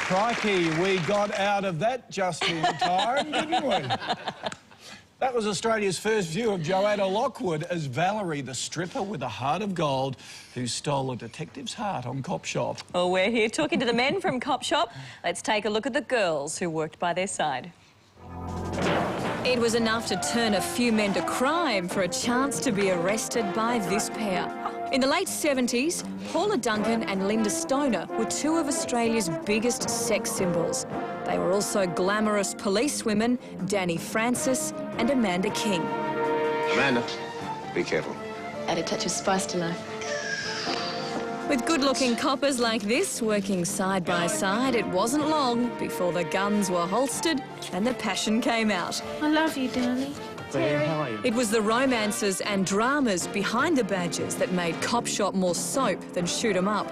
Crikey, we got out of that just in time, didn't we? That was Australia's first view of Joanna Lockwood as Valerie, the stripper with a heart of gold who stole a detective's heart on Cop Shop. Well, we're here talking to the men from Cop Shop. Let's take a look at the girls who worked by their side. It was enough to turn a few men to crime for a chance to be arrested by this pair. In the late 70s, Paula Duncan and Lynda Stoner were two of Australia's biggest sex symbols. They were also glamorous policewomen, Danny Francis and Amanda King. Amanda, be careful. Add a touch of spice to life. With good-looking coppers like this working side by side, it wasn't long before the guns were holstered and the passion came out. I love you, darling. It was the romances and dramas behind the badges that made Cop Shop more soap than shoot 'em up.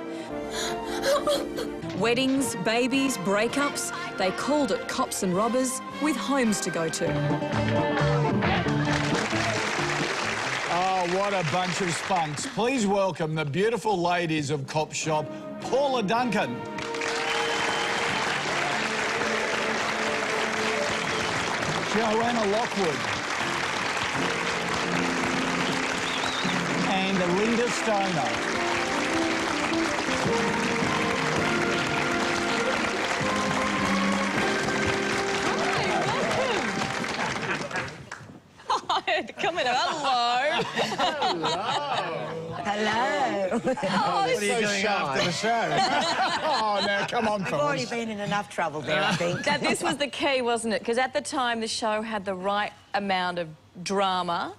Weddings, babies, breakups, they called it Cops and Robbers with homes to go to. Oh, what a bunch of spunks. Please welcome the beautiful ladies of Cop Shop, Paula Duncan. Joanna Lockwood. And Lynda Stoner. Come in, hello. Hello. What are you doing after the show? Oh, now, come on, I've fellas. already been in enough trouble there, I think. Now, this was the key, wasn't it? Because at the time, the show had the right amount of drama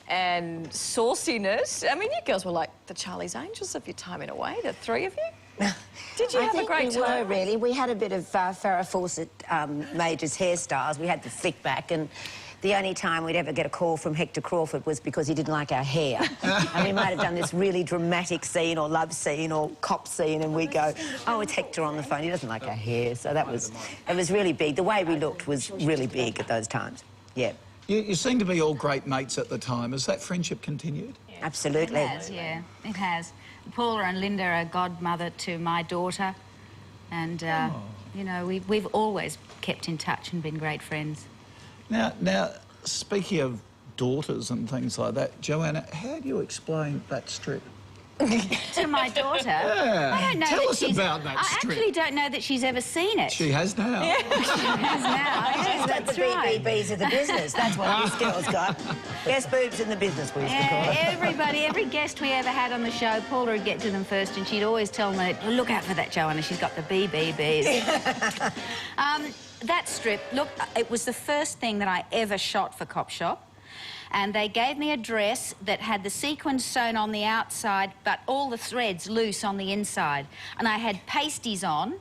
and sauciness. I mean, you girls were like the Charlie's Angels of your time in a way, the three of you. Did you have a great time? I think we were, really. We had a bit of Farrah Fawcett Major's hairstyles. We had the flick back, and the only time we'd ever get a call from Hector Crawford was because he didn't like our hair. And we might have done this really dramatic scene or love scene or cop scene, and we go, oh, it's Hector on the phone, he doesn't like our hair. So that was, it was really big. The way we looked was really big at those times, yeah. You seem to be all great mates at the time. Has that friendship continued? Yeah. Absolutely. It has, yeah, it has. Paula and Lynda are a godmother to my daughter, and, you know, we've always kept in touch and been great friends. Now, speaking of daughters and things like that, Joanna, how do you explain that strip? To my daughter? Yeah. I don't know Tell that us she's... about that strip. I actually don't know that she's ever seen it. She has now. Yeah. She has now. Yes, That's the right. BBBs of the business. That's what this girl's got. Best boobs in the business, we used to call it. Everybody, every guest we ever had on the show, Paula would get to them first, and she'd always tell them, look out for that, Joanna, she's got the BBBs. That strip, look, it was the first thing that I ever shot for Cop Shop. And they gave me a dress that had the sequins sewn on the outside, but all the threads loose on the inside. And I had pasties on,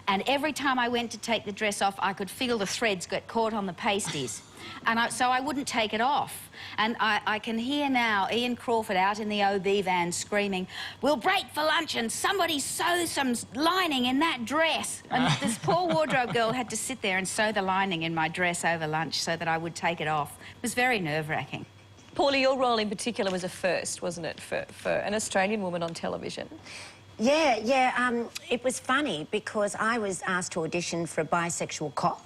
and every time I went to take the dress off, I could feel the threads get caught on the pasties. And so I wouldn't take it off. And I can hear now Ian Crawford out in the OB van screaming, we'll break for lunch and somebody sew some lining in that dress. And this poor wardrobe girl had to sit there and sew the lining in my dress over lunch so that I would take it off. It was very nerve-wracking. Paula, your role in particular was a first, wasn't it, for an Australian woman on television? Yeah, it was funny because I was asked to audition for a bisexual cop.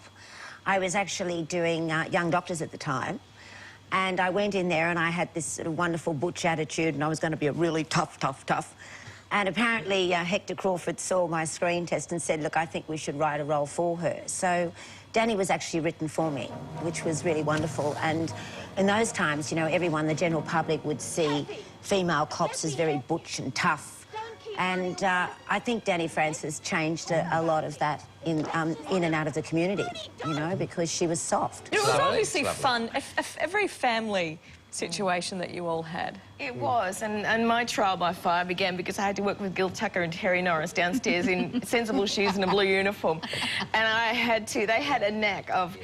I was actually doing Young Doctors at the time, and I went in there and I had this sort of wonderful butch attitude, and I was going to be a really tough. And apparently Hector Crawford saw my screen test and said, look, I think we should write a role for her. So Danny was actually written for me, which was really wonderful. And in those times, you know, everyone, the general public, would see female cops as very butch and tough. And I think Danny Francis changed a lot of that in and out of the community, you know, because she was soft. It was obviously fun, a very family situation that you all had. It was, and my trial by fire began because I had to work with Gil Tucker and Terry Norris downstairs in sensible shoes and a blue uniform. And they had a knack of...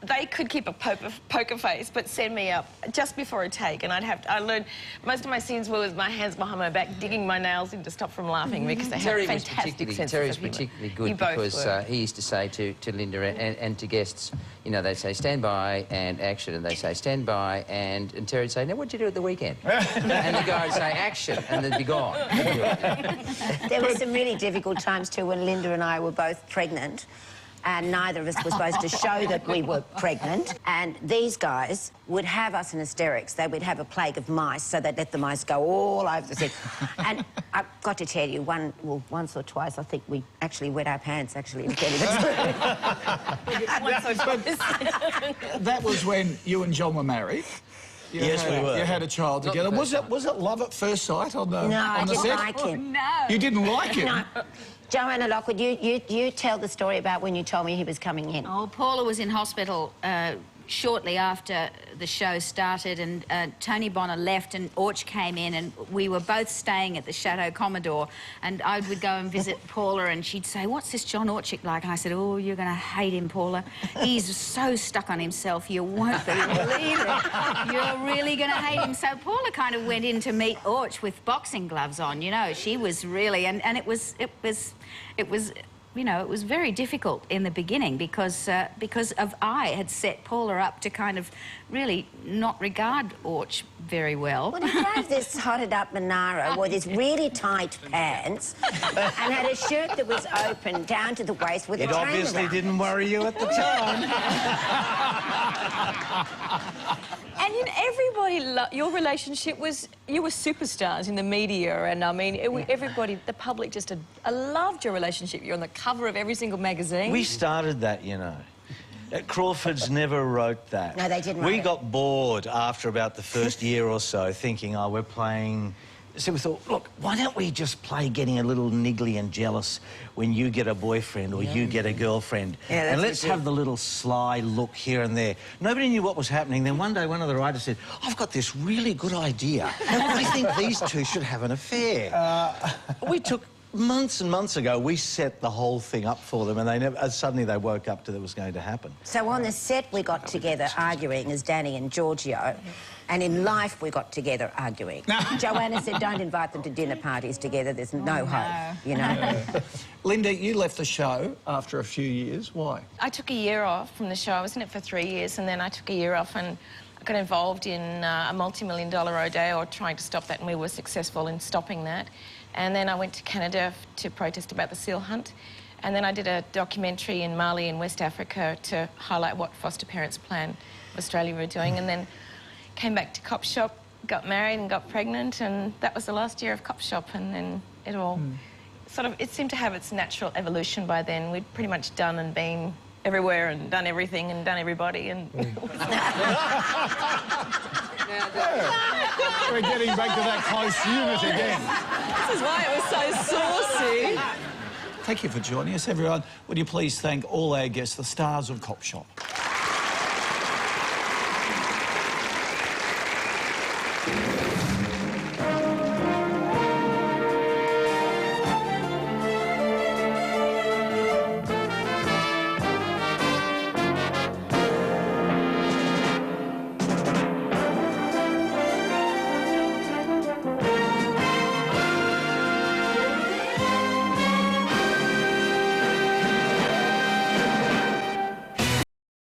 they could keep a poker face, but send me up just before a take, and I learned most of my scenes were with my hands behind my back, digging my nails in to stop from laughing because they have fantastic sense of humour. Terry's particularly good because he used to say to Lynda and to guests, you know, they'd say stand by and action, and they say stand by, and Terry'd say, now what'd you do at the weekend? And the guy would say action, and they'd be gone. There were some really difficult times too when Lynda and I were both pregnant, and neither of us was supposed to show that we were pregnant. And these guys would have us in hysterics. They would have a plague of mice, so they'd let the mice go all over the set. And I've got to tell you, once or twice, I think we actually wet our pants, actually, to tell you the truth. That was when you and John were married. Yes, we were. You had a child together. Was it love at first sight on the set? No, I didn't like him. No. You didn't like him? No. Joanna Lockwood, you tell the story about when you told me he was coming in. Oh, Paula was in hospital shortly after the show started, and Tony Bonner left and Orch came in, and we were both staying at the Chateau Commodore, and I would go and visit Paula, and she'd say, what's this John Orcsik like? And I said, oh, you're going to hate him, Paula. He's so stuck on himself, you won't believe it. You're really going to hate him. So Paula kind of went in to meet Orch with boxing gloves on, you know. She was really... And it was you know, it was very difficult in the beginning because I had set Paula up to kind of really not regard Orch very well. Well, he drove this hotted-up Monaro, wore these really tight pants, and had a shirt that was open down to the waist with a train obviously around. didn't worry you at the time. And you know, everybody, your relationship was, you were superstars in the media, and I mean, everybody, the public just loved your relationship. You're on the cover of every single magazine. We started that, you know. Crawford's never wrote that. No, they didn't write We it. got bored after about the first year or so, thinking, oh, we're playing... So we thought, look, why don't we just play getting a little niggly and jealous when you get a boyfriend or you get a girlfriend? Yeah, that's and let's what you have the little sly look here and there. Nobody knew what was happening. Then one day, one of the writers said, I've got this really good idea. I think these two should have an affair. We took... Months and months ago, we set the whole thing up for them, and they never... suddenly they woke up to that was going to happen. So on the set, we got together arguing as Danny and Giorgio, and in life, we got together arguing. Joanna said, don't invite them to dinner parties together. There's no hope, you know. Lynda, you left the show after a few years. Why? I took a year off from the show. I was in it for 3 years, and then I took a year off and I got involved in a multi-million-dollar rodeo, trying to stop that, and we were successful in stopping that. And then I went to Canada to protest about the seal hunt. And then I did a documentary in Mali in West Africa to highlight what foster parents plan Australia were doing. And then came back to Cop Shop, got married and got pregnant, and that was the last year of Cop Shop. And then it all sort of, it seemed to have its natural evolution by then. We'd pretty much done and been everywhere and done everything and done everybody. And We're getting back to that close unit again. This is why it was so saucy. Thank you for joining us, everyone. Would you please thank all our guests, the stars of Cop Shop.